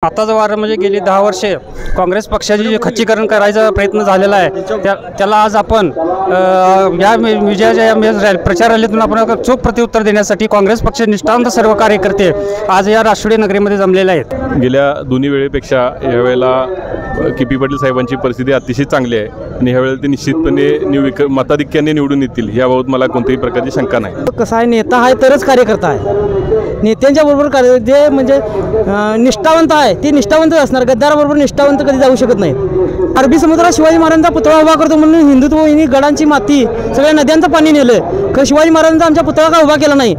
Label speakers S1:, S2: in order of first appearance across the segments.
S1: आताचं वारं म्हणजे गेली 10 वर्षे काँग्रेस पक्षाची जे खच्चीकरण करायचा प्रयत्न झालेला आहे त्याला आज आपण या विजयाच्या प्रचार रॅलीतून आपण चोख प्रत्युत्तर देण्यासाठी काँग्रेस पक्ष निष्ठावंत सर्व कार्यकर्ते आज या राष्ट्रीय नगरीमध्ये जमलेले आहेत।
S2: गेल्या दोन्ही वेळेपेक्षा यावेळेला के.पी. पाटील साहेबांची परिस्थिती अतिशय चांगली आहे आणि ह्यावेळेला ते निश्चितपणे मताधिक्याने निवडून येतील याबाबत मला कोणत्याही प्रकारची शंका नाही।
S3: कसं आहे, नेता आहे तरच कार्यकर्ता आहे। नेत्यांच्या बरोबर जे म्हणजे निष्ठावंत आहे ते निष्ठावंत असणार, गद्दाराबरोबर निष्ठावंत कधी जाऊ शकत नाही। अरबी समुद्रात शिवाजी महाराजांचा पुतळा उभा करतो म्हणून हिंदुत्व यांनी गडांची माती सगळ्या नद्यांचं पाणी नेलं, खरं शिवाजी महाराजांचा आमच्या पुतळा का उभा केला नाही?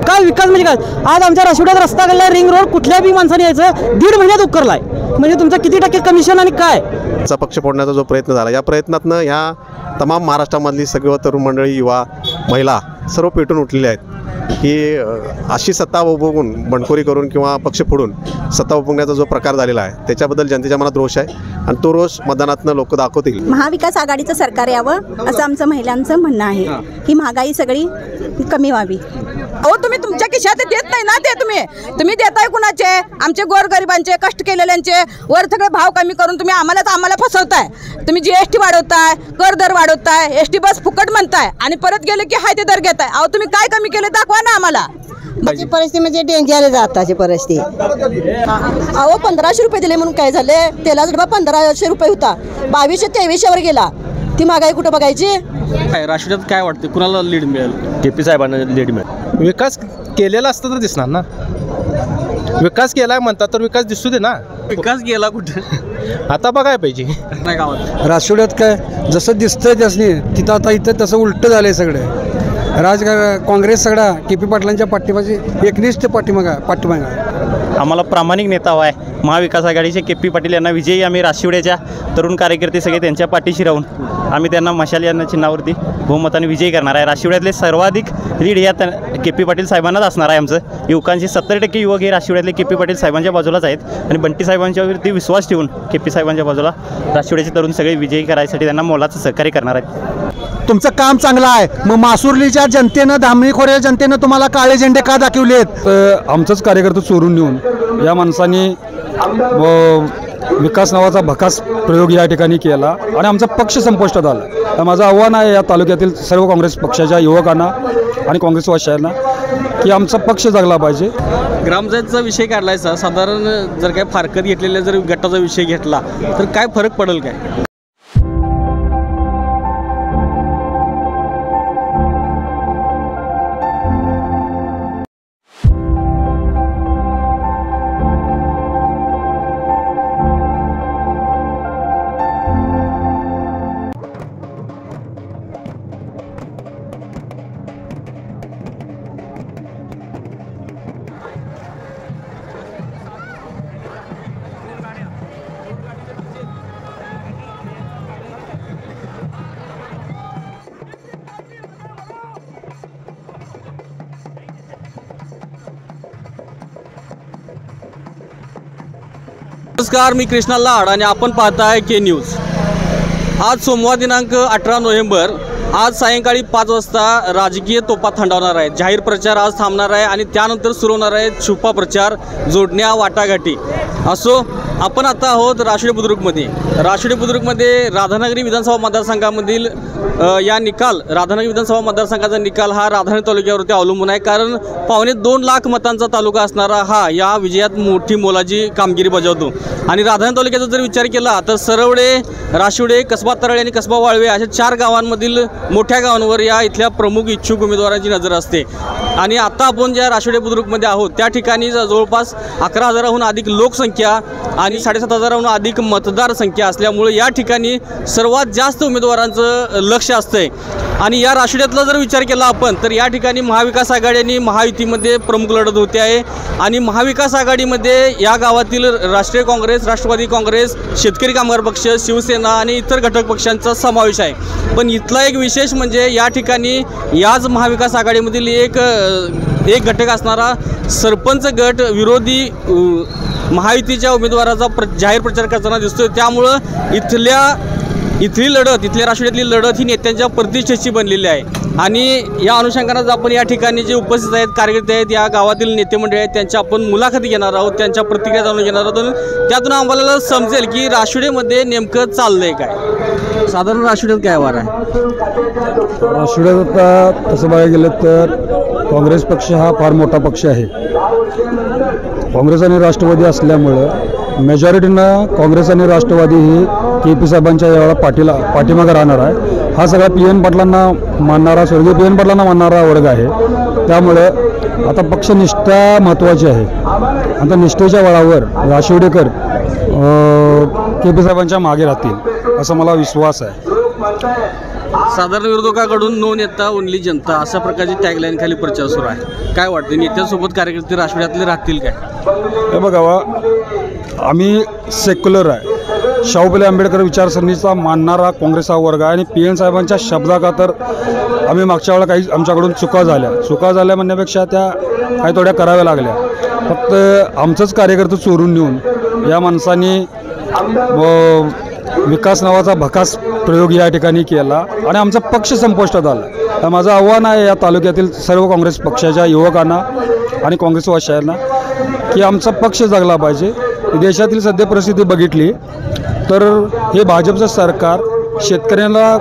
S3: काय विकास म्हणजे काय? आज आमच्या राशिवड्यात रस्ता गेला, रिंग रोड कुठल्या बी माणसाने यायचं 1.5 महिन्यात उकरलाय, म्हणजे तुमचं किती टक्के कमिशन आणि काय?
S4: पक्ष फोडण्याचा जो प्रयत्न झाला, या प्रयत्नातनं ह्या तमाम महाराष्ट्रामधली सर्व तरुण मंडळी, युवा, महिला सर्व पेटून उठलेले आहेत की अशी सत्ता उपभोगून बंडखोरी करून किंवा पक्ष फोडून सत्ता उपभोगण्याचा जो प्रकार झालेला आहे त्याच्याबद्दल जनतेच्या मनात रोष आहे आणि तो रोष मतदानातनं लोक दाखवतील।
S5: महाविकास आघाडीचं सरकार यावं असं आमचं महिलांचं म्हणणं आहे की महागाई सगळी कमी व्हावी।
S6: अहो तुम्ही तुमच्या खिशात देत नाही ना, ते तुम्ही देताय कुणाचे? आमचे गोरगरिबांचे, कष्ट केलेल्यांचे वर सगळे भाव कमी करून तुम्ही आम्हाला फसवताय। तुम्ही GST वाढवताय, कर दर वाढवताय, ST बस फुकट म्हणताय आणि परत गेले की हाय ते दर घेताय। अहो तुम्ही काय कमी केले दाखवा ना आम्हाला।
S5: माझी परिस्थिती म्हणजे डेंजर आहे आताची परिस्थिती। अहो 1500 रुपये दिले म्हणून काय झाले? तेलाचा डबा 1500 रुपये होता, 2200-2300 वर गेला। ती महागाई कुठं बघायची?
S7: राष्ट्रवादीत काय वाटते, कुणाला लीड मिळेल?
S8: के.पी. साहेबांना लीड मिळेल।
S7: विकास केलेला असता तर दिसणार ना, विकास केलाय म्हणतात तर विकास दिसू दे ना।
S8: विकास गेला कुठे
S7: आता बघायला पाहिजे
S8: नाही गावात।
S3: राष्ट्रवादीत काय जसं दिसतंय त्यासनी तिथं आता इथं तसं उलटं झालंय सगळं। काँग्रेस सगळा के.पी. पाटलांच्या पाठिंबाची एकनिष्ठ पाठिंबा
S1: आम्हाला प्रामाणिक नेता हवा आहे। महाविकास आघाडीचे के.पी. पाटील यांना विजयी आम्ही राशिवड्याच्या तरुण कार्यकर्ते सगळे त्यांच्या पाठीशी राहून आम्ही त्यांना मशाल या चिन्हावरती बहुमताने विजयी करणार आहे। राशिवड्यातले सर्वाधिक लीड या के.पी. पाटील साहेबांनाच असणार आहे। आमचं युवकांचे 70% युवक हे राशिवड्यातले के.पी. पाटील साहेबांच्या बाजूलाच आहेत आणि बंटी साहेबांच्यावरती विश्वास ठेवून के.पी. साहेबांच्या बाजूला राशिवड्याचे तरुण सगळे विजयी करायसाठी त्यांना मोलाचं सहकार्य करणार आहेत।
S3: तुमचं काम चांगलं आहे, मग मासुर्लीच्या जनतेनं, धामणी खोऱ्या जनतेनं तुम्हाला काळे झेंडे का दाखवलेत?
S9: आमचंच कार्यकर्ते चोरून नेऊन या माणसांनी विकास नावाचा भकास प्रयोग या ठिकाणी केला आणि आमचा पक्ष संपुष्टात आला। तर माझं आव्हान आहे या तालुक्यातील सर्व काँग्रेस पक्षाच्या युवकांना आणि काँग्रेसवासियांना की आमचा पक्ष जगला पाहिजे।
S7: ग्रामपंचायतचा विषय काढलायचा, साधारण जर काय फारकत घेतलेल्या जर गटाचा विषय घेतला तर काय फरक पडेल काय? नमस्कार, मी कृष्णा लाड आणि आपण पाहताय के न्यूज। आज सोमवार दिनांक 18 नोव्हेंबर, आज सायंकाळी 5 वाजता राजकीय तोफा थंडावणार आहेत। जाहीर प्रचार आज थांबणार आहे आणि त्यानंतर सुरू होणार आहे छुपा प्रचार, जोडण्या, वाटाघाटी। असो, आपण आता आहोत राष्ट्रीय बुद्रुकमध्ये राधानगरी विधानसभा मतदारसंघामधील या निकाल, राधानगरी विधानसभा मतदारसंघाचा निकाल हा राधानगरी तालुक्यावरती अवलंबून आहे, कारण 2.25 लाख मतांचा तालुका असणारा हा या विजयात मोठी मोलाची कामगिरी बजावतो। आणि राधानगरी तालुक्याचा जर विचार केला तर सरवडे, राशिवडे, कसबा तरळे आणि कसबा वाळवे अशा 4 गावांमधील मोठ्या गावांवर या इथल्या प्रमुख इच्छुक उमेदवारांची नजर असते। आणि आता आपण ज्या राशिवडे बुद्रुकमध्ये आहोत त्या ठिकाणी जवळपास 11,000हून अधिक लोकसंख्या आणि 7,500हून अधिक मतदार संख्या असल्यामुळे या ठिकाणी सर्वात जास्त उमेदवारांचं लक्ष असतंय। आणि या राशिवड्यातला जर विचार केला आपण तर या ठिकाणी महाविकास आघाडी आणि महायुतीमध्ये प्रमुख लढत होते आहे आणि महाविकास आघाडीमध्ये या गावातील राष्ट्रीय काँग्रेस, राष्ट्रवादी काँग्रेस, शेतकरी कामगार पक्ष, शिवसेना आणि इतर घटक पक्षांचा समावेश आहे। पण इथला एक विशेष म्हणजे या ठिकाणी याच महाविकास आघाडीमधील एक घटक असणारा सरपंच गट विरोधी महायुतीच्या उमेदवाराचा जाहीर प्रचार करताना दिसतोय। त्यामुळं इथली लढत, इथल्या राष्ट्रवादीतली लढत ही नेत्यांच्या प्रतिष्ठेची बनलेली आहे आणि या अनुषंगानेच आपण या ठिकाणी जे उपस्थित आहेत, कार्यकर्ते आहेत, या गावातील नेते मंडळी आहेत, त्यांच्या आपण मुलाखती घेणार आहोत, त्यांच्या प्रतिक्रिया जाणून घेणार आहोत. त्यातून आम्हाला समजेल की राष्ट्रवादीमध्ये नेमकं चाललंय काय, साधारण राष्ट्रवादीत काय वार आहे.
S9: राष्ट्रवादीत आता तसं बघायला गेलं तर काँग्रेस पक्ष हा फार मोठा पक्ष आहे. काँग्रेस आणि राष्ट्रवादी असल्यामुळं मेजॉरिटीनं काँग्रेस आणि राष्ट्रवादी ही KP साहेबांच्या यावेळेला पाठीमागं राहणार आहे. हा सगळा PN पाटलांना मानणारा, स्वर्गीय PN पाटलांना मानणारा वर्ग आहे. त्यामुळं आता पक्षनिष्ठा महत्त्वाची आहे. आता निष्ठेच्या बळावर राशिवडेकर KP साहेबांच्या मागे राहतील असा मला विश्वास आहे.
S7: साधारण विरोधकाकडून नो नेता ओनली जनता अशा प्रकारची टॅगलाईन खाली प्रचार सुरू आहे. काय वाटतं, नेत्यांसोबत कार्यकर्ते राष्ट्रवादीतले राहतील काय?
S9: हे बघावा, आम्ही सेक्युलर आहे. शाहू फुले आंबेडकर विचारसरणीचा मानणारा काँग्रेस हा वर्ग आहे आणि PN साहेबांच्या शब्दाका तर आम्ही मागच्या वेळेला काही आमच्याकडून चुका झाल्या म्हणण्यापेक्षा त्या काही थोड्या कराव्या लागल्या. फक्त आमचंच कार्यकर्ते चोरून नेऊन या माणसांनी विकास नावाचा भकास प्रयोग या ठिकाणी केला आणि आमचा पक्ष संपुष्टात आला. माझं आव्हान आहे या तालुक्यातील सर्व काँग्रेस पक्षाच्या युवकांना आणि काँग्रेसवासियांना की आमचा पक्ष जगला पाहिजे. देशातील सध्या परिस्थिती बघितली तर हे भाजपचं सरकार शेतकऱ्यांना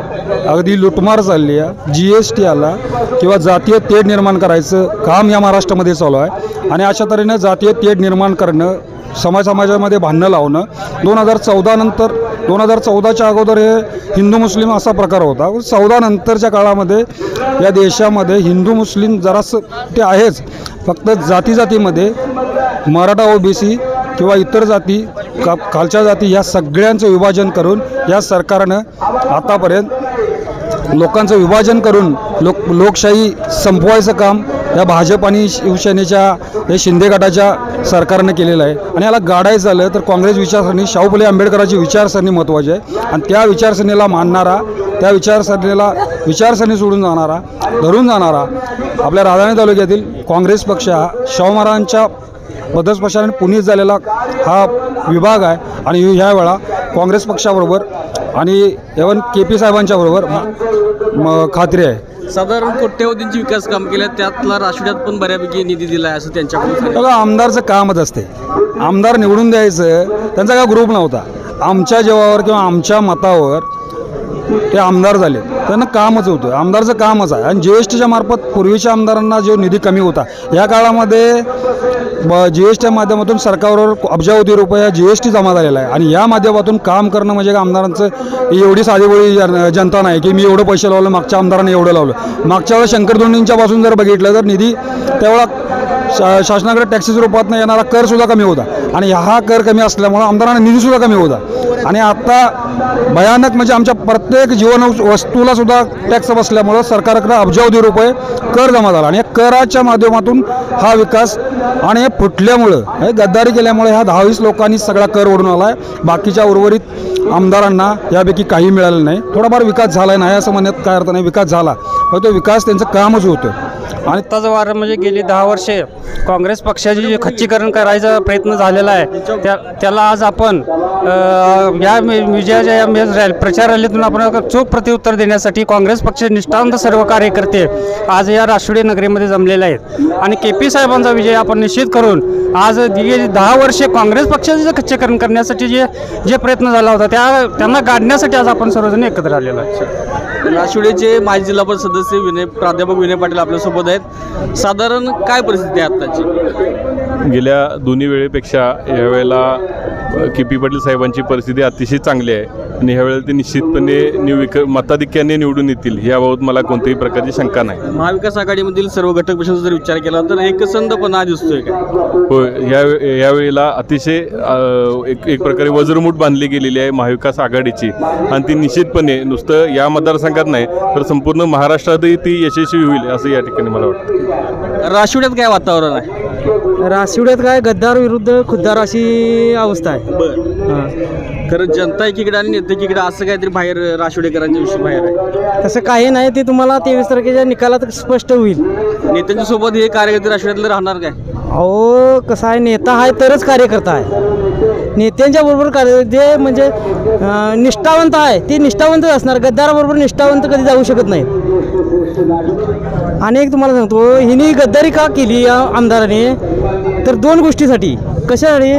S9: अगदी लुटमार चालली आहे. GST आला किंवा जातीय तेढ निर्माण करायचं काम या महाराष्ट्रामध्ये चालू आहे आणि अशा तऱ्हेनं जातीय तेढ निर्माण करणं, समाजामध्ये भांडणं लावणं. 2014 नंतर 2014च्या अगोदर हे हिंदू मुस्लिम असा प्रकार होता. 14 नंतरच्या काळामध्ये या देशामध्ये हिंदू मुस्लिम जरासं ते आहेच, फक्त जातीमध्ये मराठा OBC किंवा इतर जाती, खालच्या जाती या सगळ्यांचं विभाजन करून या सरकारनं आतापर्यंत लोकांचं विभाजन करून लोकशाही संपवायचं काम या भाजप आणि शिवसेनेच्या या शिंदे गटाच्या सरकारनं केलेलं आहे. आणि याला गाडायचं झालं तर काँग्रेस विचारसरणी, शाहू फुले आंबेडकरांची विचारसरणी महत्त्वाची आहे आणि त्या विचारसरणीला मानणारा, त्या विचारसरणी सोडून जाणारा, धरून जाणारा आपल्या राधानगरी तालुक्यातील काँग्रेस पक्ष हा शाहू महाराजांच्या बदस्पर्शाने पुनीत झालेला हा विभाग आहे आणि ह्या वेळा काँग्रेस पक्षाबरोबर आणि एवन KP साहेबांच्या बरोबर खात्री आहे.
S7: साधारण कोट्यवधींची विकास काम केल्या, त्यातला राष्ट्रवादीत पण बऱ्यापैकी निधी दिला आहे असं त्यांच्याकडून.
S9: बघा, आमदारचं कामच असते. आमदार निवडून द्यायचं, त्यांचा काय ग्रुप नव्हता. आमच्या जीवावर किंवा आमच्या मतावर ते आमदार झाले, त्यांना कामच होतं. आमदारचं कामच आहे. आणि GSTच्या मार्फत पूर्वीच्या आमदारांना जो निधी कमी होता, या काळामध्ये GST माध्यमातून सरकारवर अब्जावधी रुपये GST जमा झालेला आहे आणि या माध्यमातून काम करणं म्हणजे आमदारांचं एवढी साधीभोळी जनता नाही की मी एवढं पैसे लावलं, मागच्या आमदारांनी एवढं लावलं. मागच्या वेळेला शंकरधोंडींच्या पासून जर बघितलं तर निधी त्यावेळेला शासनाकडे टॅक्सेस रूपातनं येणारा करसुद्धा कमी होता आणि हा कर कमी असल्यामुळं आमदारांना निधीसुद्धा कमी होता. आणि आता भयानक म्हणजे आमच्या प्रत्येक जीवन वस्तूला सुद्धा टॅक्स बसल्यामुळं सरकारकडे अब्जावधी रुपये कर जमा झाला आणि या कराच्या माध्यमातून हा विकास आणि हे फुटल्यामुळं, हे गद्दारी केल्यामुळे ह्या 10-20 लोकांनी सगळा कर ओढून आला आहे. बाकीच्या उर्वरित आमदारांना यापैकी काही मिळालं नाही. थोडाफार विकास झाला नाही असं म्हणण्यात काय अर्थ नाही, विकास झाला, पण तो विकास त्यांचं कामच होतं.
S10: आणि आत्ताचं वार म्हणजे गेली 10 वर्षे काँग्रेस पक्षाची जे खच्चीकरण करायचा प्रयत्न झालेला आहे त्याला आज आपण या विजयाच्या या प्रचार रॅलीतून आपण चोख प्रत्युत्तर देण्यासाठी काँग्रेस पक्ष निष्ठावंत सर्व कार्यकर्ते आज या राष्ट्रीय नगरीमध्ये जमलेले आहेत आणि KP साहेबांचा विजय आपण निश्चित करून आज गेली 10 वर्षे काँग्रेस पक्षाचे जे खच्चीकरण करण्यासाठी जे प्रयत्न झाला होता त्यांना गाडण्यासाठी आज आपण सर्वजण एकत्र आलेलो आहे.
S7: राष्ट्रवादीचे माजी जिल्हा परिषद सदस्य प्राध्यापक विनय पाटील आपल्यासोबत आहेत. साधारण काय परिस्थिती आहे आत्ताची?
S2: गेल्या दोन्ही वेळेपेक्षा यावेळेला KP पाटील साहेबांची परिस्थिती अतिशय चांगली आहे आणि ह्यावेळेला ते निश्चितपणे मताधिक्याने निवडून येतील याबाबत मला कोणत्याही प्रकारची शंका नाही.
S7: महाविकास आघाडीमधील सर्व घटक पक्षांचा जर विचार केला तर एकसंधपणा दिसतोय का?
S2: होय, यावेळेला अतिशय एक प्रकारे वज्रमूठ बांधली गेलेली आहे महाविकास आघाडीची आणि ती निश्चितपणे नुसतं या मतदारसंघात नाही तर संपूर्ण महाराष्ट्रातही ती यशस्वी होईल असं या ठिकाणी मला वाटतं.
S7: राष्ट्रवादीत काय वातावरण आहे?
S3: राष्ट्रवादीत काय गद्दार विरुद्ध खुद्दार अशी अवस्था आहे.
S7: खरं जनता एकीकडे आणि नेते एकीकडे असं काहीतरी बाहेर राष्ट्रवादीकरांच्या विषयी बाहेर आहे?
S3: तसं काही नाही, ते तुम्हाला 23 तारखेच्या निकालात स्पष्ट होईल.
S7: नेत्यांच्या सोबत हे कार्यकर्ते राष्ट्रवादीतले राहणार काय?
S3: अहो, कसं आहे, नेता आहे तरच कार्यकर्ता आहे. नेत्यांच्या बरोबर जे म्हणजे निष्ठावंत आहे ते निष्ठावंतच असणार. गद्दाराबरोबर निष्ठावंत कधी जाऊ शकत नाही. आणि एक तुम्हाला सांगतो, हिने गद्दारी का केली या आमदाराने, तर 2 गोष्टीसाठी. कशासाठी?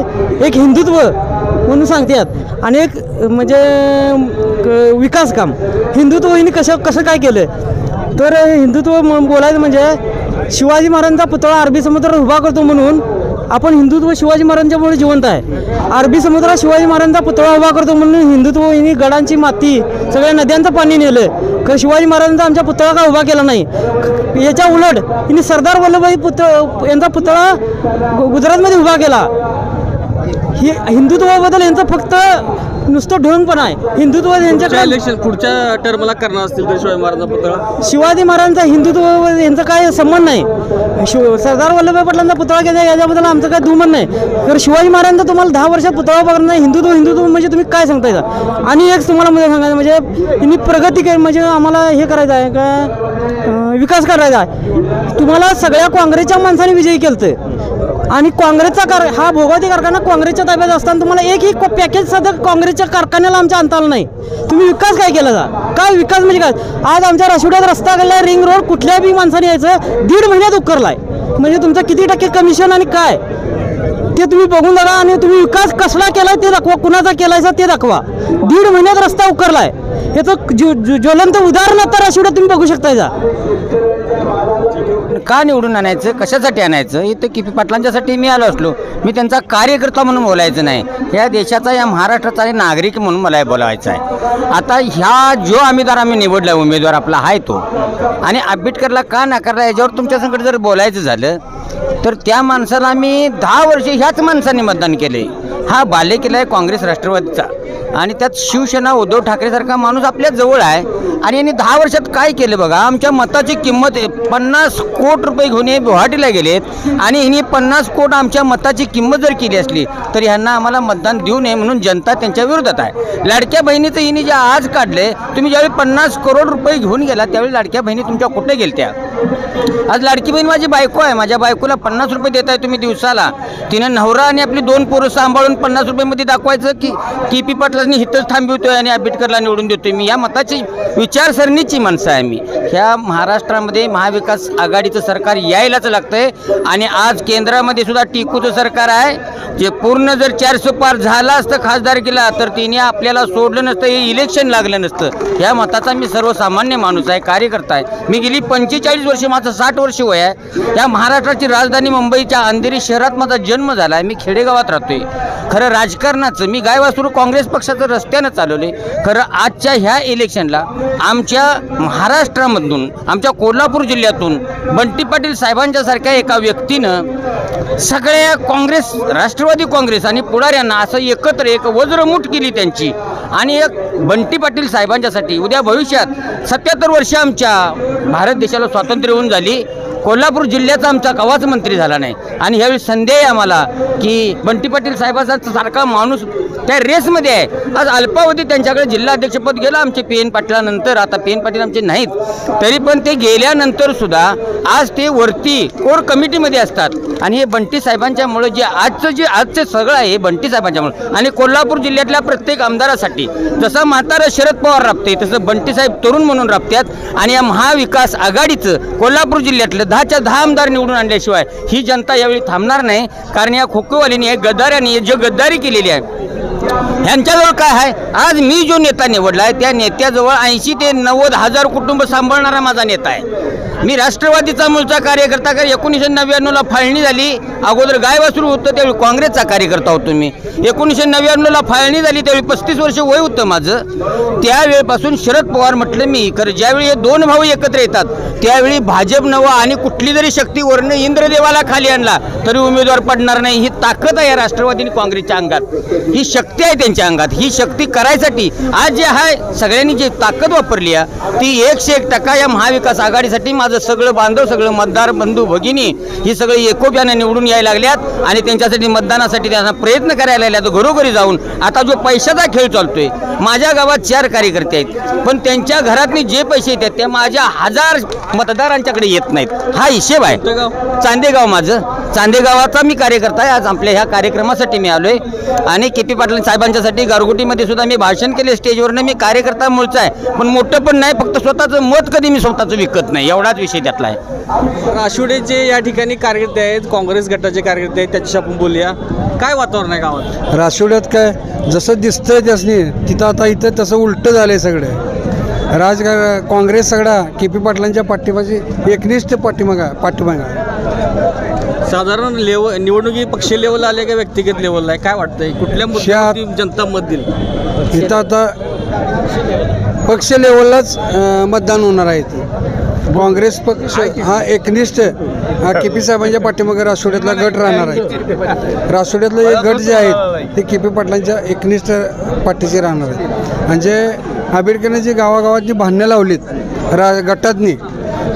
S3: एक हिंदुत्व म्हणून सांगतात आणि एक म्हणजे विकास काम. हिंदुत्व हिने कसं काय केलं, तर हिंदुत्व बोलायचं म्हणजे शिवाजी महाराजांचा पुतळा अरबी समुद्रात उभा करतो म्हणून आपण हिंदुत्व शिवाजी महाराजांच्यामुळे जिवंत आहे. अरबी समुद्रात शिवाजी महाराजांचा पुतळा उभा करतो म्हणून हिंदुत्व हिने गडांची माती सगळ्या नद्यांचं पाणी नेलं. खरं शिवाजी महाराजांचा आमच्या पुतळा का उभा केला नाही. याच्या उलट हिने सरदार वल्लभभाई यांचा पुतळा गुजरातमध्ये उभा केला. ही हिंदुत्वाबद्दल यांचं फक्त नुसतं ढोंगपणा आहे. हिंदुत्व यांच्याकडे
S7: इलेक्शन पुढच्या टर्मला करणार असतील तर शिवाजी महाराजांचा पुतळा,
S3: शिवाजी महाराजांचा हिंदुत्व यांचा काय संबंध नाही. सरदार वल्लभभाई पटेलांचा पुतळा केला याच्याबद्दल आमचं काय दुमत नाही. तर शिवाजी महाराजांचा तुम्हाला 10 वर्षात पुतळा बघणार नाही. हिंदुत्व म्हणजे तुम्ही काय सांगताय. आणि एक तुम्हाला म्हणजे सांगायचं म्हणजे त्यांनी प्रगती केली म्हणजे आम्हाला हे करायचं आहे का विकास करायचा आहे. तुम्हाला सगळ्या काँग्रेसच्या माणसाने विजयी केलं आणि काँग्रेसचा हा भोगावती कारखाना काँग्रेसच्या ताब्यात असताना तुम्हाला एकही पॅकेज साधं काँग्रेसच्या कारखान्याला आमच्या आणता आलं नाही. तुम्ही विकास काय केला जा? काय विकास म्हणजे काय? आज आमच्या राशिवड्यात रस्ता केला, रिंग रोड कुठल्या बी माणसाने यायचं 1.5 महिन्यात उकरलाय. म्हणजे तुमचं किती टक्के कमिशन आणि काय ते तुम्ही बघून बघा आणि तुम्ही विकास कसला केलाय ते दाखवा, कुणाचा केलायचा ते दाखवा. 1.5 महिन्यात रस्ता उकरलाय. याचं ज्वलंत उदाहरण आता राशिवड्यात तुम्ही बघू शकताय जा.
S11: का निवडून आणायचं, कशासाठी आणायचं? इथं के.पी. पाटलांच्यासाठी मी आलो असलो, मी त्यांचा कार्यकर्ता म्हणून बोलायचं नाही. या देशाचा, या महाराष्ट्राचा नागरिक म्हणून मला हे बोलायचं आहे. आता ह्या जो आम्ही निवडला उमेदवार आपला आहे तो, आणि आंबेडकरला का नाकारला याच्यावर तुमच्या संकट जर बोलायचं झालं तर त्या माणसाला आम्ही 10 वर्ष ह्याच माणसाने मतदान केले. हा बाले केला आहे काँग्रेस राष्ट्रवादीचा, आणि त्यात शिवसेना उद्धव ठाकरेसारखा माणूस आपल्या जवळ आहे. आणि यांनी 10 वर्षात काय केलं बघा. आमच्या मताची किंमत 50 कोटी रुपये घेऊन हे गुवाहाटीला गेलेत, आणि ह्यांनी 50 कोटी आमच्या मताची किंमत जर केली असली तर ह्यांना आम्हाला मतदान देऊ नये म्हणून जनता त्यांच्या विरोधात आहे. लाडक्या बहिणीचं हिने जे आज काढले, तुम्ही ज्यावेळी 50 करोड रुपये घेऊन गेला त्यावेळी लाडक्या बहिणी तुमच्या कुठे गेलत्या? आज लाडकी बहीण माझी बायको आहे, माझ्या बायकोला 50 रुपये देताय तुम्ही दिवसाला. तिनं नवरा आणि आपली 2 पोरं सांभाळून 50 रुपयामध्ये दाखवायचं की के.पी. पाटलांनी हिथंच थांबवतोय आणि आंबेडकरला निवडून देतोय. मी या मताची विचारसरणीची माणसं आहे. मी ह्या महाराष्ट्रामध्ये महाविकास आघाडीचं सरकार यायलाच लागतंय. आणि आज केंद्रामध्ये सुद्धा टिकूचं सरकार आहे, जे पूर्ण जर 400 पार झाला असतं खासदार केला तर तिने आपल्याला सोडलं नसतं, हे इलेक्शन लागलं नसतं. ह्या मताचा मी सर्वसामान्य माणूस आहे, कार्यकर्ता आहे. मी गेली 45 वर्ष, माझं 60 वर्ष वय आहे. या महाराष्ट्राची राजधानी मुंबईच्या अंधेरी शहरात माझा जन्म झाला आहे. मी खेडेगावात राहतोय. खरं राजकारणाचं मी गायवासुरू काँग्रेस पक्षाचं रस्त्यानं चालवले. खरं आजच्या ह्या इलेक्शनला आमच्या महाराष्ट्रामधून, आमच्या कोल्हापूर जिल्ह्यातून बंटी पाटील साहेबांच्या सारख्या एका व्यक्तीनं सगळ्या काँग्रेस, राष्ट्रवादी काँग्रेस आणि पुढाऱ्यांना असं एकत्र एक वज्रमूठ केली त्यांची. आणि एक बंटी पाटील साहेबांच्यासाठी उद्या भविष्यात 77 वर्ष आमच्या भारत देशाला स्वातंत्र्य होऊन झाली, कोल्हापूर जिल्ह्याचा आमचा कवाच मंत्री झाला नाही. आणि ह्यावेळी संधी आहे आम्हाला की बंटी पाटील साहेबांचा सारखा माणूस त्या रेसमध्ये आहे. आज अल्पावधी त्यांच्याकडे जिल्हाध्यक्षपद गेलं आमचे पी.एन. पाटलानंतर. आता पी.एन. पाटील आमचे नाहीत, तरी पण ते गेल्यानंतर सुद्धा आज ते वरती कोर कमिटीमध्ये असतात. आणि हे बंटी साहेबांच्यामुळे जे आजचे सगळं आहे हे बंटी साहेबांच्यामुळे. आणि कोल्हापूर जिल्ह्यातल्या प्रत्येक आमदारासाठी जसं म्हातारा शरद पवार राबते तसं बंटी साहेब तरुण म्हणून राबतात. आणि या महाविकास आघाडीचं कोल्हापूर जिल्ह्यातलं 10च्या 10 आमदार निवडून आणल्याशिवाय ही जनता यावेळी थांबणार नाही. कारण या खोखोवालीने, या गद्दाऱ्यांनी जो गद्दारी केलेली आहे ह्यांच्याजवळ काय आहे. आज मी जो नेता निवडला आहे त्या नेत्याजवळ 80 ते 90 हजार कुटुंब सांभाळणारा माझा नेता आहे. मी राष्ट्रवादीचा मूळचा कार्यकर्ता. 1999ला फाळणी झाली, अगोदर गायवासरू होतं त्यावेळी काँग्रेसचा कार्यकर्ता होतो मी. 1999ला फाळणी झाली त्यावेळी 35 वर्ष वय होतं माझं. त्यावेळेपासून शरद पवार म्हटलं मी. खरं ज्यावेळी हे 2 भाऊ एकत्र येतात त्यावेळी भाजप नवा आणि कुठली जरी शक्ती वरनं इंद्रदेवाला खाली आणला तरी उमेदवार पडणार नाही. ही ताकद आहे या राष्ट्रवादी आणि काँग्रेसच्या अंगात, ही शक्ती आहे त्यांच्या अंगात. ही शक्ती करायसाठी आज जे आहे सगळ्यांनी जी ताकद वापरली आहे ती 101% या महाविकास आघाडीसाठी माझं सगळं बांधव, सगळं मतदार बंधू भगिनी ही सगळी एकोप्याने निवडून यायला लागल्यात आणि त्यांच्यासाठी मतदानासाठी त्यांना प्रयत्न करायला लागल्यात घरोघरी जाऊन. आता जो पैशाचा खेळ चालतोय, माझ्या गावात 4 कार्यकर्ते आहेत, पण त्यांच्या घरातनी जे पैसे येतात ते माझ्या 1000 मतदारांच्याकडे येत नाहीत. हा हिशेब आहे. चांदेगाव माझं, चांदेगावाचा मी कार्यकर्ता आहे. आज आपल्या ह्या कार्यक्रमासाठी मी आलोय आणि के.पी. पाटील साहेबांच्यासाठी गारगोटीमध्ये सुद्धा मी भाषण केले स्टेजवरनं. मी कार्यकर्ता मूळचा आहे, पण मोठं पण नाही. फक्त स्वतःचं मत कधी मी स्वतःचं विकत नाही, एवढाच विषय त्यातला आहे.
S7: राशिवडेचे या ठिकाणी कार्यकर्ते आहेत, काँग्रेस गटाचे कार्यकर्ते आहेत, त्याच्याशी आपण बोलूया. काय वातावरण आहे गावात?
S9: राशिवड्यात काय जसं दिसतंय त्यासनी तिथं आता इथं तसं उलटं झालंय सगळं. काँग्रेस सगळा के.पी. पाटलांच्या पाठीमागे एकनिष्ठ पाठीमागा.
S7: साधारण निवडणुकी पक्षीय लेवलला आले का व्यक्तिगत लेवलला आहे? काय वाटतंय कुठल्या मुद्द्यावरती जनता मत दिली?
S9: इथं आता पक्ष लेवललाच मतदान होणार आहे. काँग्रेस पक्ष हा एकनिष्ठ के.पी. साहेबांच्या पाठीमागे राष्ट्रवादीतला गट राहणार आहे. राष्ट्रवादीतले एक गट जे आहेत ते के.पी. पाटलांच्या एकनिष्ठ पाठीशी राहणार आहेत. म्हणजे आंबेडकरांनी जी गावागावातली भांडणं लावलीत गटातनी,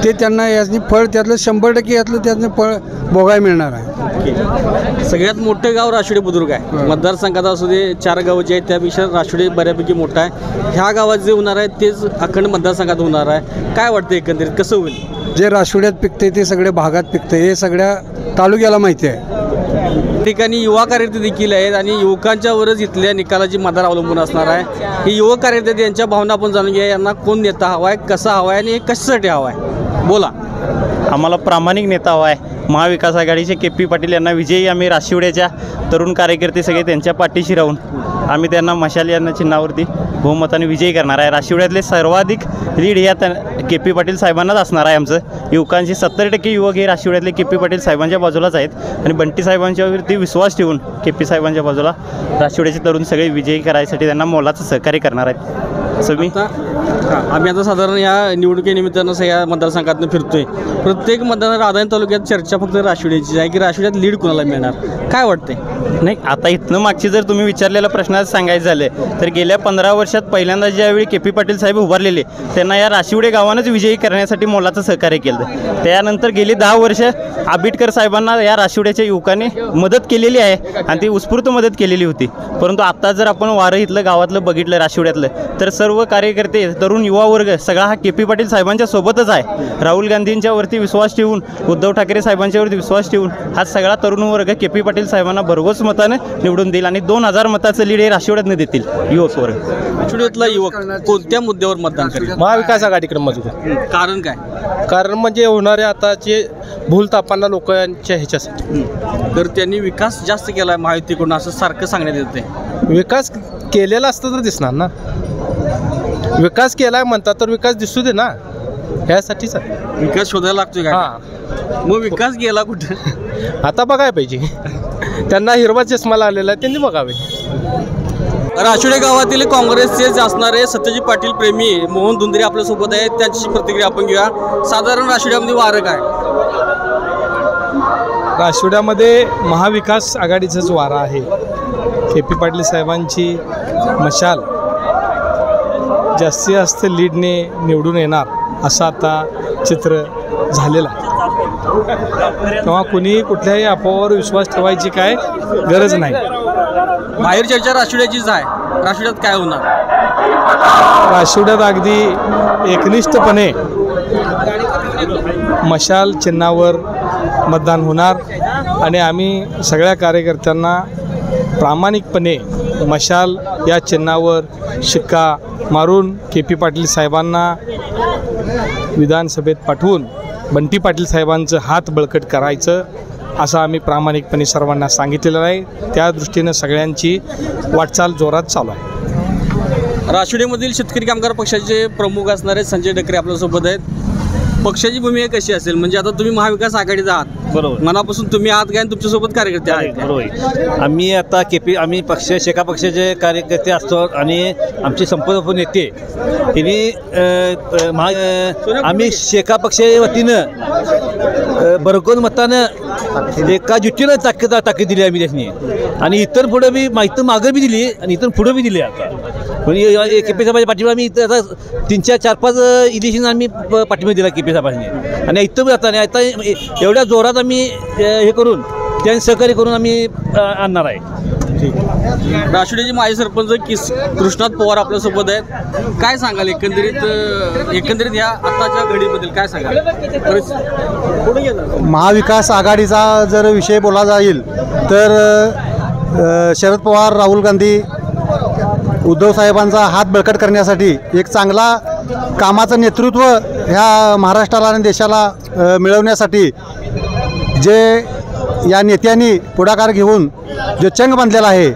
S9: ते त्यांना यातनी फळ त्यातलं 100% यातलं त्यातनं फळ भोगायला मिळणार आहे.
S7: सगळ्यात मोठं गाव राशिवडे बुद्रुक आहे. मतदारसंघात असू दे 4 गाव जे आहेत त्यापेक्षा राशिवडे बऱ्यापैकी मोठा आहे. ह्या गावात जे होणार आहे तेच अखंड मतदारसंघात होणार आहे. काय वाटतं एकंदरीत कसं होईल?
S9: जे राशिवड्यात पिकते ते सगळे भागात पिकते हे सगळ्या तालुक्याला माहिती आहे.
S7: ठिकाणी युवा कार्यकर्ते देखील आहेत आणि युवकांच्यावरच इथल्या निकालाची मतदार अवलंबून असणार आहे. हे युवक कार्यकर्ते यांच्या भावना आपण जाणून घ्या. यांना कोण नेता हवा आहे, कसा हवा आहे आणि हे कशासाठी हवा आहे? बोला.
S1: आम्हाला प्रामाणिक नेता हवा आहे. महाविकास आघाडीचे के.पी. पाटील यांना विजयी आम्ही राशिवड्याच्या तरुण कार्यकर्ते सगळे त्यांच्या पाठीशी राहून आम्ही त्यांना मशाल या चिन्हावरती बहुमताने विजयी करणार आहे. राशिवड्यातले सर्वाधिक लीड या के.पी. पाटील साहेबांनाच असणार आहे. आमचं युवकांची 70% युवक हे राशिवड्यातले के.पी. पाटील साहेबांच्या बाजूलाच आहेत आणि बंटी साहेबांच्यावरती विश्वास ठेवून के.पी. साहेबांच्या बाजूला राशिवड्याचे तरुण सगळे विजयी करायसाठी त्यांना मोलाचं सहकार्य करणार आहेत. समी
S7: आम्ही आता साधारण या निवडणुकीनिमित्तानं या मतदारसंघातून फिरतोय. प्रत्येक मतदार राधानगरी तालुक्यात चर्चा फक्त राशिवड्याची आहे की राशिवड्यात लीड कोणाला मिळणार, काय वाटतंय?
S1: नाही, आता इथनं मागची जर तुम्ही विचारलेल्या प्रश्नात सांगायचं झालं तर गेल्या 15 वर्षात पहिल्यांदा ज्यावेळी के.पी. पाटील साहेब उभारलेले त्यांना या राशिवडे गावानंच विजयी करण्यासाठी मोलाचं सहकार्य केलं. त्यानंतर गेली 10 वर्ष आंबेडकर साहेबांना या राशिवड्याच्या युवकांनी मदत केलेली आहे आणि ती उत्स्फूर्त मदत केलेली होती. परंतु आता जर आपण वारं इथलं गावातलं बघितलं राशिवड्यातलं तर सर्व कार्यकर्ते तरुण युवा वर्ग सगळा हा के.पी. पाटील साहेबांच्या सोबतच आहे. राहुल गांधींच्यावरती विश्वास ठेवून, उद्धव ठाकरे साहेबांच्यावरती विश्वास ठेवून हा सगळा तरुण वर्ग के.पी. पाटील साहेबांना भरघोस मताने निवडून देईल आणि 2000 मताचं लीड हे राशिवड्यातनं देतील युवक वर्ग.
S7: राशिवड्यातला युवक कोणत्या मुद्द्यावर मतदान करेल?
S12: महाविकास आघाडीकडे मजबूत.
S7: कारण काय?
S12: कारण म्हणजे होणाऱ्या आताचे भूलतापांना लोकांच्या ह्याच्यासाठी.
S7: तर त्यांनी विकास जास्त केला आहे महायुतीकडून असं सारखं सांगण्यात येते.
S12: विकास केलेला असतं तर दिसणार ना. विकास केलाय म्हणतात तर विकास दिसू दे ना, ह्यासाठीच
S7: विकास शोधायला लागतोय का? मग विकास गेला कुठे?
S12: आता बघायला पाहिजे. त्यांना हिरवा चष्मा आलेला आहे, त्यांनी बघावे.
S7: राशिवडे गावातील काँग्रेसचे असणारे सत्यजित पाटील प्रेमी मोहन धुंदरे आपल्यासोबत आहेत. त्यांची प्रतिक्रिया आपण घेऊया. साधारण राशिवड्यामध्ये वारं काय?
S12: राशिवड्यामध्ये महाविकास आघाडीचंच वारा आहे. के.पी. पाटील साहेबांची मशाल जास्तीत जास्त लीडने निवडून येणार असं आता चित्र झालेलं आहे. तेव्हा कुणी कुठल्याही अफवावर विश्वास ठेवायची काय गरज नाही.
S7: बाहेर चर्चा राशिवड्याचीच आहे. राशिवड्यात काय होणार?
S12: राशिवड्यात अगदी एकनिष्ठपणे मशाल चिन्हावर मतदान होणार आणि आम्ही सगळ्या कार्यकर्त्यांना प्रामाणिकपणे मशाल या चिन्हावर शिक्का मारून के.पी. पाटील साहेबांना विधानसभेत पाठवून बंटी पाटील साहेबांचं हात बळकट करायचं असं आम्ही प्रामाणिकपणे सर्वांना सांगितलेलं आहे. त्या दृष्टीनं सगळ्यांची वाटचाल जोरात चालू आहे.
S7: राशिवड्यामधील शेतकरी कामगार पक्षाचे प्रमुख असणारे संजय डकरे आपल्यासोबत आहेत. पक्षाची भूमिका कशी असेल? म्हणजे आता तुम्ही महाविकास आघाडीचा आहात,
S8: बरोबर,
S7: मनापासून तुम्ही आहात काय? तुमच्यासोबत कार्यकर्ते आहेत?
S8: बरोबर. आम्ही आता आम्ही शेका पक्षाचे कार्यकर्ते असतो आणि आमचे संपूर्ण नेते त्यांनी आम्ही शेका पक्षाच्या वतीनं भरघोस मतानं एका जुटीनं ताकीद दिली आम्ही त्यांनी आणि इतर पुढं बी माहिती मागं बी दिली आणि इतर पुढं बी दिली. आता म्हणजे के.पी. साहेबांच्या पाठिंबा आम्ही इथं आता 3-4-5 इलेक्शन आम्ही पाठिंबा दिला के.पी. साहेबांनी आणि इथं बी आता एवढ्या जोरात आम्ही हे करून त्यांनी सहकार्य करून आम्ही आणणार आहे.
S7: राशिवड्याचे माजी सरपंच कृष्णात पवार आपल्यासोबत आहेत. काय सांगाल एकंदरीत या आताच्या घडीबद्दल काय सांगाल?
S13: महाविकास आघाडीचा जर विषय बोला जाईल तर शरद पवार, राहुल गांधी, उद्धव साहेबांचा हात बळकट करण्यासाठी एक चांगला कामाचं नेतृत्व ह्या महाराष्ट्राला आणि देशाला मिळवण्यासाठी जे या नेत्यांनी पुढाकार घेऊन जो चंग बांधलेला आहे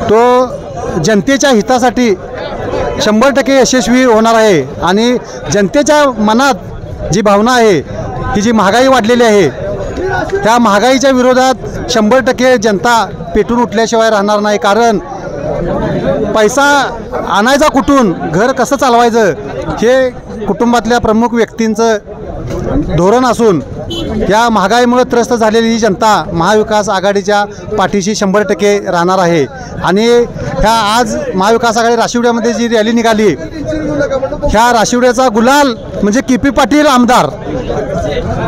S13: तो जनतेच्या हितासाठी 100% यशस्वी होणार आहे. आणि जनतेच्या मनात जी भावना आहे की जी महागाई वाढलेली आहे त्या महागाईच्या विरोधात 100% जनता पेटून उठल्याशिवाय राहणार नाही. कारण पैसा आणायचा कुठून, घर कसं चालवायचं हे कुटुंबातल्या प्रमुख व्यक्तींचं धोरण असून या महागाईमुळे त्रस्त झालेली ही जनता महाविकास आघाडीच्या पाठीशी 100% राहणार आहे. आणि ह्या आज महाविकास आघाडी राशिवड्यामध्ये जी रॅली निघाली ह्या राशिवड्याचा गुलाल म्हणजे के.पी. पाटील आमदार.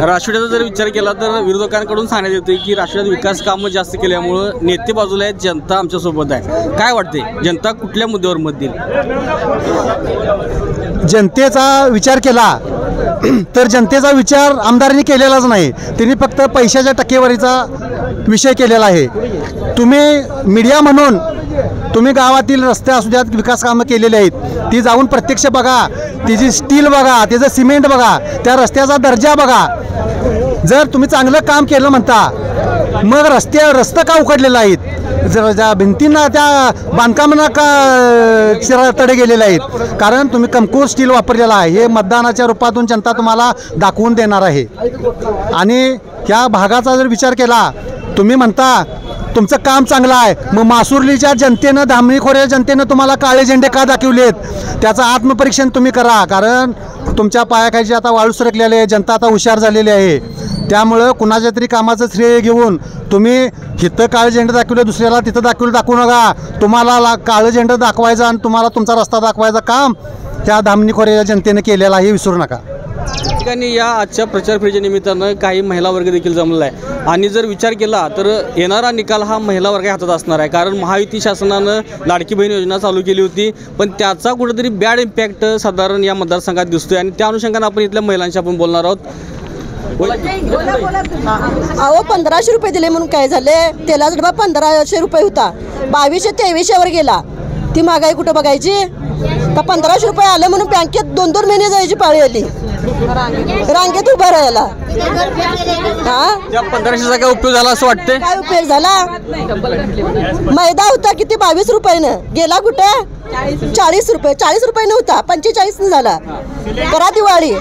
S7: राशिवड्याचा जर विचार केला तर विरोधकांकडून सांगण्यात येते की राशिवड्यात विकास कामं जास्त केल्यामुळं नेते बाजूला आहेत, जनता आमच्यासोबत आहे. काय वाटते, जनता कुठल्या मुद्द्यावर मत देईल?
S13: जनतेचा विचार केला तर जनतेचा विचार आमदारांनी केलेलाच नाही. त्यांनी फक्त पैशाच्या टक्केवारीचा विषय केलेला आहे. तुम्ही मीडिया म्हणून तुम्ही गावातील रस्ते असू द्यात, विकास कामं केलेली आहेत, ती जाऊन प्रत्यक्ष बघा, तिची स्टील बघा, त्याचं सिमेंट बघा, त्या रस्त्याचा दर्जा बघा. जर तुम्ही चांगलं काम केलं म्हणता मग रस्ते का उकडलेले आहेत, ज्या भिंतींना त्या बांधकामांना का तडे गेलेले आहेत? कारण तुम्ही कमकुवत स्टील वापरलेला आहे. हे मतदानाच्या रूपातून जनता तुम्हाला दाखवून देणार आहे. आणि ह्या भागाचा जर विचार केला, तुम्ही म्हणता तुमचं काम चांगलं आहे, मग मासुर्लीच्या जनतेनं, धामणी खोऱ्या जनतेनं तुम्हाला काळे झेंडे का दाखवलेत त्याचं आत्मपरीक्षण तुम्ही करा. कारण तुमच्या पायाखाली आता वाळू सरकलेले आहे, जनता आता हुशार झालेली आहे. त्यामुळं कुणाच्या तरी कामाचं श्रेय घेऊन तुम्ही इथं काळे झेंडे दाखवले, दुसऱ्याला तिथं दाखवू नका. तुम्हाला काळं झेंडे दाखवायचं आणि तुम्हाला तुमचा रस्ता दाखवायचं काम त्या धामणी खोऱ्या जनतेनं केलेलं आहे, हे विसरू नका.
S7: ठिकाणी या आजच्या प्रचार फेरीच्या निमित्तानं काही महिला वर्ग देखील जमलेला आहे. आणि जर विचार केला तर येणारा निकाल हा महिला वर्गाच्या हातात असणार आहे. कारण महायुती शासनानं लाडकी बहीण योजना चालू केली होती, पण त्याचा कुठेतरी बॅड इम्पॅक्ट साधारण या मतदारसंघात दिसतोय. आणि त्या अनुषंगानं आपण इथल्या महिलांशी आपण बोलणार आहोत.
S5: अहो 1500 रुपये दिले म्हणून काय झाले? तेलाचा डबा 1500 रुपये होता, 2200-2300 गेला. ती महागाई कुठं बघायची? का 1500 रुपये आले म्हणून बँकेत 2-2 महिने जायची पाळी आली, रांगेत उभं राहायला. हा,
S7: 1500चा काय उपयोग झाला असं वाटतंय?
S5: काय उपयोग झाला? मैदा होता किती 22 रुपयानं, गेला कुठं? 40 रुपये. 40 रुपयानं होता, 45 झाला. करा दिवाळी.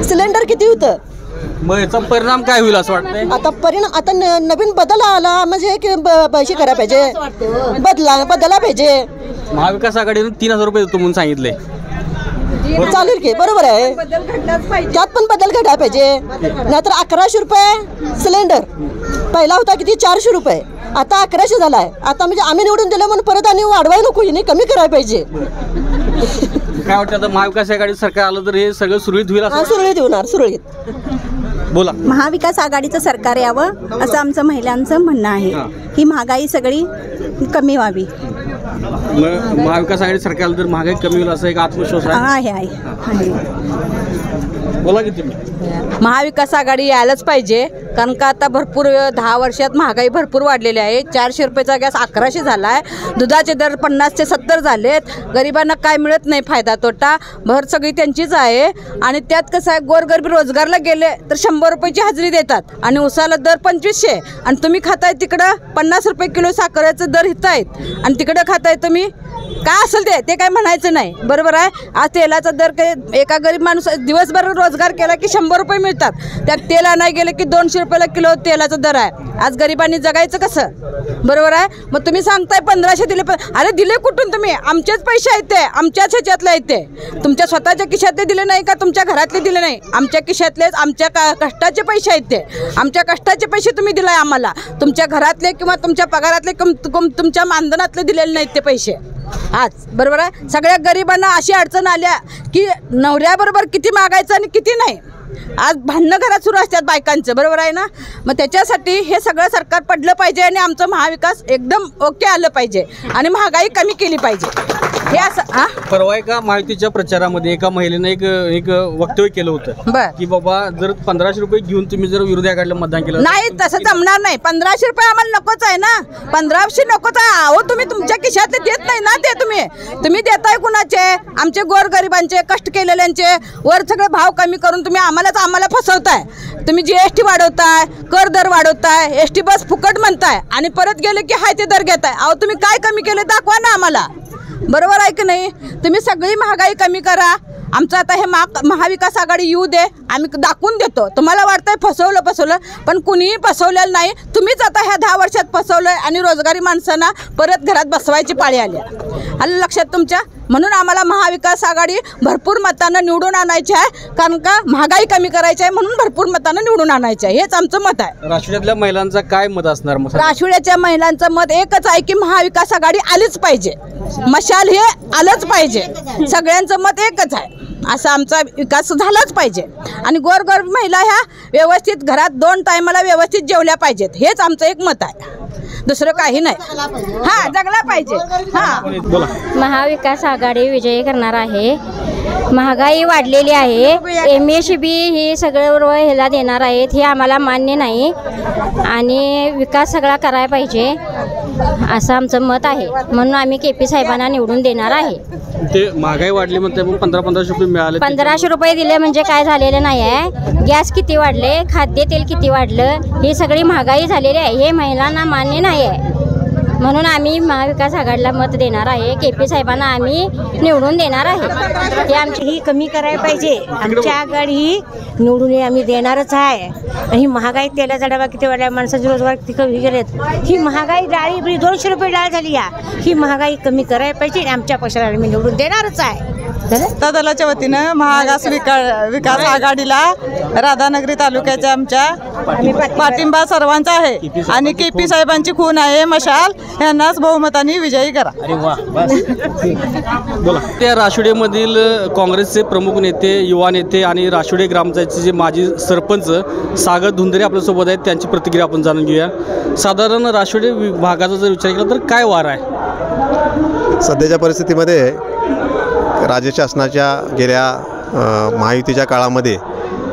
S5: सिलेंडर किती होतं?
S7: मग याचा परिणाम काय होईल असं वाटतंय?
S5: आता परिणाम आता नवीन बदल आला म्हणजे की पैसे करायला पाहिजे, बदला पाहिजे.
S7: महाविकास आघाडीनं 3000 रुपये देतो म्हणून सांगितले.
S5: चालेल की, बरोबर आहे, त्यात पण बदल घडायला पाहिजे. नाहीतर 1100 रुपये सिलेंडर, पहिला होता किती 400 रुपये, आता 1100 झालाय. आता म्हणजे आम्ही निवडून दिलं म्हणून परत आणि वाढवायला नको, हिने कमी करायला पाहिजे.
S7: काय वाटतं आता महाविकास आघाडी सरकार आलं तर हे सगळं सुरळीत होईल?
S5: सुरळीत होणार, सुरळीत.
S7: बोला.
S14: महाविकास आघाडीचं सरकार यावं असं आमचं महिलांचं म्हणणं आहे. ही महागाई सगळी कमी व्हावी.
S7: महाविकास आघाडी सरकार आलं तर महागाई कमी होईल असं एक आत्मविश्वास
S14: आहे.
S7: बोला की तुम्ही.
S6: महाविकास आघाडी यायलाच पाहिजे, कारण का आता भरपूर 10 वर्षात महागाई भरपूर वाढलेली आहे. 400 रुपयाचा गॅस 1100 झाला आहे, दुधाचे दर 50 ते 70 झालेत. गरिबांना काय मिळत नाही, फायदा तोटा भर सगळी त्यांचीच आहे. आणि त्यात कसं आहे, गोरगरीब रोजगारला गेले तर 100 रुपयाची हजेरी देतात आणि उसाला दर 2500. आणि तुम्ही खाताय तिकडं 50 रुपये किलो साखरेचं दर हित आहेत आणि तिकडं खाताय तुम्ही काय असेल ते काय म्हणायचं नाही, बरोबर आहे. आज तेलाचा दर काही एका गरीब माणूस दिवसभर रोजगार केला की 100 रुपये मिळतात, त्यात तेल आणायला गेलं की 200 रुपयाला किलो तेलाचा दर आहे. आज गरिबांनी जगायचं कसं, बरोबर आहे. मग तुम्ही सांगताय 1500 दिले, अरे दिले कुठून तुम्ही? आमचेच पैसे आहेत ते, आमच्याच ह्याच्यातले आहेत ते. तुमच्या स्वतःच्या खिशातले दिले नाही का तुमच्या घरातले दिले नाही? आमच्या खिशातलेच, आमच्या कष्टाचे पैसे आहेत ते. आमच्या कष्टाचे पैसे तुम्ही दिलाय आम्हाला, तुमच्या घरातले किंवा तुमच्या पगारातले तुमच्या मानधनातले दिलेले नाहीत ते पैसे आज, बरोबर आहे. सगळ्या गरिबांना अशी अडचण आल्या की नवऱ्याबरोबर किती मागायचं आणि किती नाही. आज भांडणं घरात सुरू असतात बायकांचं, बरोबर आहे ना. मग त्याच्यासाठी हे सगळं सरकार पडलं पाहिजे आणि आमचं महाविकास एकदम ओके आलं पाहिजे आणि महागाई कमी केली पाहिजे. हे असं
S7: परवा एका महायुतीच्या प्रचारामध्ये एका महिलेनं एक वक्तव्य केलं होतं की बाबा जर 1500 रुपये घेऊन तुम्ही जर विरोधी आघाडीला मतदान केलं
S6: नाही, तसं जमणार नाही. 1500 रुपये आम्हाला नकोच आहे ना, 1500 नकोच आहे. अहो तुम्ही तुमच्या खिशातले देत नाही ना, ते तुम्ही देताय कुणाचे? आमचे गोरगरिबांचे, कष्ट केलेल्यांचे वर सगळे भाव कमी करून तुम्ही आम्हाला फसवताय. तुम्ही GST वाढवताय, कर दर वाढवताय, ST बस फुकट म्हणताय आणि परत गेले की हाय ते दर घेताय. अहो तुम्ही काय कमी केले दाखवा ना आम्हाला, बरोबर आहे की नाही. तुम्ही सगळी महागाई कमी करा. आमचं आता हे महाविकास आघाडी येऊ दे, आम्ही दाखवून देतो. तुम्हाला वाटतंय फसवलं, पण कुणीही फसवलेलं नाही. तुम्हीच आता ह्या 10 वर्षात फसवलंय आणि रोजगारी माणसांना परत घरात बसवायची पाळी आली. आलं लक्षात तुमच्या? म्हणून आम्हाला महाविकास आघाडी भरपूर मतानं निवडून आणायची आहे, कारण का महागाई कमी करायची आहे म्हणून भरपूर मतानं निवडून आणायची आहे. हेच आमचं मत आहे.
S7: राष्ट्रवादीतल्या महिलांचं काय मत असणार?
S6: राष्ट्रवादीच्या महिलांचं मत एकच आहे की महाविकास आघाडी आलीच पाहिजे, मशाल हे आलंच पाहिजे. सगळ्यांचं मत एकच आहे, असा आमचा विकास झालाच पाहिजे आणि गोरगरीब महिला ह्या व्यवस्थित घरात 2 टायमाला व्यवस्थित जेवल्या पाहिजेत. हेच आमचं एक मत आहे, दुसरं काही नाही. जगला पाहिजे.
S15: महाविकास आघाडी विजयी करणार आहे. महागाई वाढलेली आहे, MSB हे सगळं ह्याला देणार आहेत, हे आम्हाला मान्य नाही आणि विकास सगळा करायला पाहिजे असं आमचं मत आहे. म्हणून आम्ही KP साहेबांना निवडून देणार आहे.
S7: ते महागाई वाढली म्हणते 1500 रुपये मिळाले.
S15: 1500 रुपये दिले म्हणजे काय झालेलं नाही आहे. गॅस किती वाढले, खाद्यतेल किती वाढलं, ही सगळी महागाई झालेली आहे. हे महिलांना मान्य नाही आहे. म्हणून आम्ही महाविकास आघाडीला मत देणार आहे. KP साहेबांना आम्ही निवडून देणार आहे.
S16: ते आमची ही कमी करायला पाहिजे. आमची आघाडी ही निवडून आम्ही देणारच आहे. ही महागाई तेलाचा डबा किती वाढला, माणसाचे रोजगार किती कमी गेलेत. ही महागाई डाळी 200 रुपये डाळ झाली. ही महागाई कमी करायला पाहिजे. आमच्या पक्षाला आम्ही निवडून देणारच आहे.
S17: जनता दलाच्या वतीनं महाविकास विकास आघाडीला राधानगरी तालुक्याच्या आमच्या पाठिंबा सर्वांचा आहे आणि KP साहेबांची खून आहे मशाल, यांनाच बहुमताने विजयी करा.
S7: त्या राष्ट्रवादीमधील काँग्रेसचे प्रमुख नेते, युवा नेते आणि राष्ट्रवादी ग्रामपंचायतचे जे माजी सरपंच सागर धुंदरे आपल्यासोबत आहेत, त्यांची प्रतिक्रिया आपण जाणून घेऊया. साधारण राष्ट्रवादी विभागाचा जर विचार केला तर काय वार आहे
S4: सध्याच्या परिस्थितीमध्ये? राज्य शासनाच्या गेल्या महायुतीच्या काळामध्ये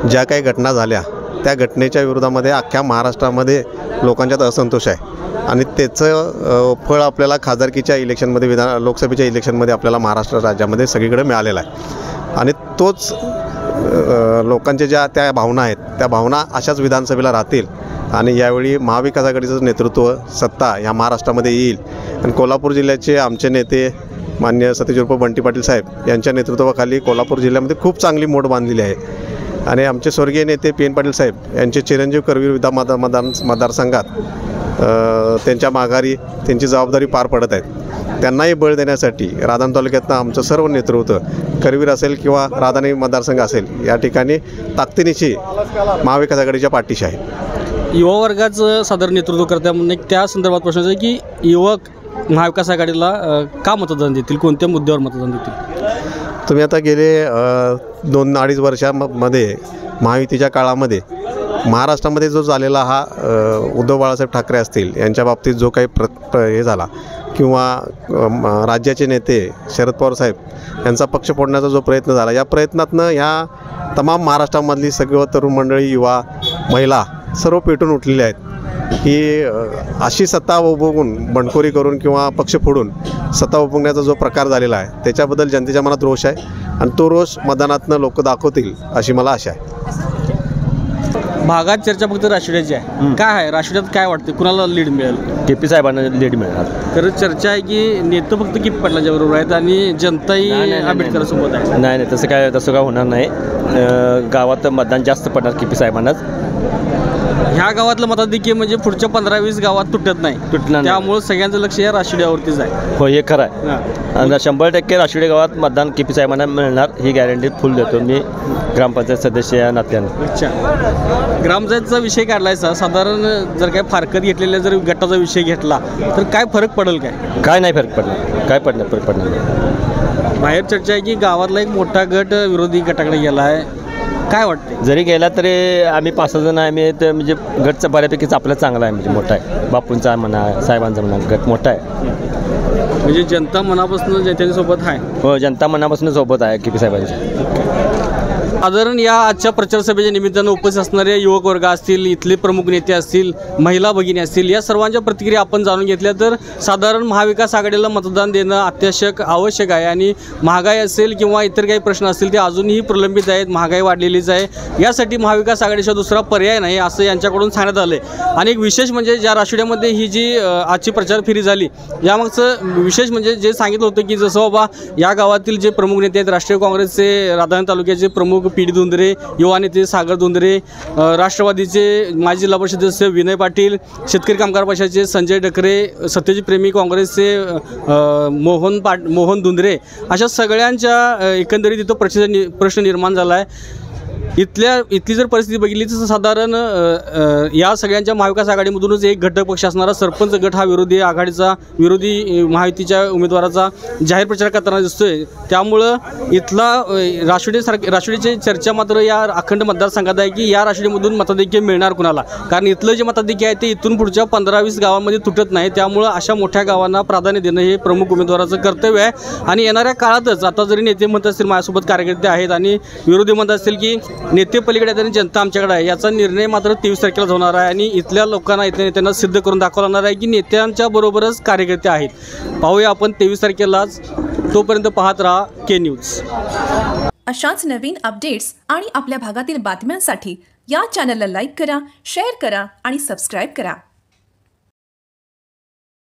S4: ज्या काही घटना झाल्या त्या घटनेच्या विरोधामध्ये अख्ख्या महाराष्ट्रामध्ये लोकांच्यात असंतोष आहे आणि त्याचं फळ आपल्याला खासदारकीच्या इलेक्शनमध्ये, लोकसभेच्या इलेक्शनमध्ये आपल्याला महाराष्ट्र राज्यामध्ये सगळीकडे मिळालेला आहे आणि तोच लोकांच्या ज्या त्या भावना आहेत त्या भावना अशाच विधानसभेला राहतील आणि यावेळी महाविकास आघाडीचं नेतृत्व सत्ता ह्या महाराष्ट्रामध्ये येईल आणि कोल्हापूर जिल्ह्याचे आमचे नेते मान्य सतीश उर्फ बंटी पाटील साहेब यांच्या नेतृत्वाखाली कोल्हापूर जिल्ह्यामध्ये खूप चांगली मोड बांधलेली आहे आणि आमचे स्वर्गीय नेते PN पाटील साहेब यांचे चिरंजीव करवीर मतदारसंघात त्यांच्या माघारी त्यांची जबाबदारी पार पडत आहेत. त्यांनाही बळ देण्यासाठी राधान तालुक्यातनं आमचं सर्व नेतृत्व करवीर असेल किंवा राधानगरी मतदारसंघ असेल या ठिकाणी ताकदीनिशी महाविकास आघाडीच्या पाठीशी आहे.
S7: युवा वर्गाचं साधारण नेतृत्व करता म्हणून एक त्या संदर्भात प्रश्न आहे की युवक महाविकास आघाडीला का मतदान देतील, कोणत्या मुद्द्यावर मतदान देतील?
S4: तुम्ही आता गेले 2-2.5 वर्षामध्ये महायुतीच्या काळामध्ये महाराष्ट्रामध्ये जो झालेला हा उद्धव बाळासाहेब ठाकरे असतील यांच्या बाबतीत जो काही हे झाला किंवा राज्याचे नेते शरद पवार साहेब यांचा पक्ष फोडण्याचा जो प्रयत्न झाला, या प्रयत्नातनं ह्या तमाम महाराष्ट्रामधली सगळं तरुण मंडळी, युवा, महिला सर्व पेटून उठलेले आहेत की अशी सत्ता उपभोगून, बंडखोरी करून किंवा पक्ष फोडून सत्ता उपभोगण्याचा जो प्रकार झालेला आहे त्याच्याबद्दल जनतेच्या मनात रोष आहे आणि तो रोष मतदानातनं लोक दाखवतील अशी मला आशा आहे.
S7: भागात चर्चा फक्त राष्ट्रवादीची आहे. काय आहे राष्ट्रवादीत काय वाटते, कुणाला लीड मिळेल?
S18: KP साहेबांना लीड मिळणार.
S7: खरंच चर्चा आहे की नेते फक्त KP पाटलांच्या बरोबर आहेत आणि जनताही आंबेडकरांसोबत आहे.
S18: नाही, तसं काय होणार नाही. गावात मतदान जास्त पडणार KP साहेबांनाच.
S7: ह्या गावातलं मताधिक्य म्हणजे पुढच्या 15-20 गावात तुटत नाही, त्यामुळे सगळ्यांचं लक्ष या राष्ट्रवादीवरतीच आहे.
S18: हो, हे खरं आहे. 100% राष्ट्रवादी गावात मतदान KP साहेबांना मिळणार ही गॅरंटी फुल देतो मी ग्रामपंचायत सदस्य या नात्यानं.
S7: अच्छा, ग्रामपंचायतचा विषय काढलायचा, साधारण जर काय फारकत घेतलेल्या जर गटाचा विषय घेतला तर काय फरक पडेल?
S18: काय नाही फरक पडणार, काय फरक पडणार.
S7: बाहेर चर्चा आहे की गावातला एक मोठा गट विरोधी गटाकडे गेला आहे, काय वाटतं?
S18: जरी गेला तरी आम्ही 5-6 जण आहे. आम्ही तर म्हणजे गटचा बऱ्यापैकीच आपला चांगला आहे, म्हणजे मोठा आहे. बापूंचा म्हणा, साहेबांचा म्हणा, गट मोठा आहे.
S7: म्हणजे जनता मनापासून त्यांच्यासोबत आहे.
S18: हो, जनता मनापासून सोबत आहे KP साहेबांची.
S7: साधारण या आजच्या प्रचार सभेच्या निमित्तानं उपस्थित असणारे युवक वर्ग असतील, इथले प्रमुख नेते असतील, महिला भगिनी असतील, या सर्वांच्या प्रतिक्रिया आपण जाणून घेतल्या. तर साधारण महाविकास आघाडीला मतदान देणं आवश्यक आहे आणि महागाई असेल किंवा इतर काही प्रश्न असतील ते अजूनही प्रलंबित आहेत. महागाई वाढलेलीच आहे. यासाठी महाविकास आघाडीचा दुसरा पर्याय नाही असं यांच्याकडून सांगण्यात आलं आहे. आणि एक विशेष म्हणजे ज्या राशिवड्यामध्ये ही जी आजची प्रचार फेरी झाली यामागचं विशेष म्हणजे जे सांगितलं होतं की जसं बाबा या गावातील जे प्रमुख नेते आहेत, राष्ट्रीय काँग्रेसचे राधानगरी तालुक्याचे प्रमुख PD धुंदरे, युवा नेते सागर धुंदरे, राष्ट्रवादीचे माजी जिल्हा परिषद सदस्य विनय पाटील, शेतकरी कामगार पक्षाचे संजय डकरे, सत्यजित प्रेमी काँग्रेसचे मोहन धुंदरे, अशा सगळ्यांच्या एकंदरीत तिथं प्रश्न निर्माण झाला आहे. इथली जर परिस्थिती बघितली तर साधारण या सगळ्यांच्या महाविकास आघाडीमधूनच एक घटक पक्ष असणारा सरपंच गट हा विरोधी आघाडीचा, विरोधी महायुतीच्या उमेदवाराचा जाहीर प्रचार करताना दिसतोय. त्यामुळं इथला राष्ट्रवादीची चर्चा मात्र या अखंड मतदारसंघात आहे की या राष्ट्रवादीमधून मताधिक्य मिळणार कुणाला. कारण इथलं जे मताधिक्य आहे ते इथून पुढच्या 15-20 गावांमध्ये तुटत नाही. त्यामुळं अशा मोठ्या गावांना प्राधान्य देणं हे प्रमुख उमेदवाराचं कर्तव्य आहे. आणि येणाऱ्या काळातच आता जरी नेते म्हणत असतील माझ्यासोबत कार्यकर्ते आहेत आणि विरोधी म्हणत असतील की नेते पलीकडे आणि जनता आमच्याकडे आहे, याचा निर्णय मात्र 23 तारखेला होणार आहे. आणि इथल्या लोकांना, इथल्या नेत्यांना सिद्ध करून दाखवणार आहे की नेत्यांच्या बरोबरच कार्यकर्ते आहेत. पाहूया आपण 23 तारखेलाच. तोपर्यंत पाहत राहा K न्यूज.
S19: अशाच नवीन अपडेट्स आणि आपल्या भागातील बातम्यांसाठी या चॅनलला लाईक करा, शेअर करा आणि सबस्क्राईब करा.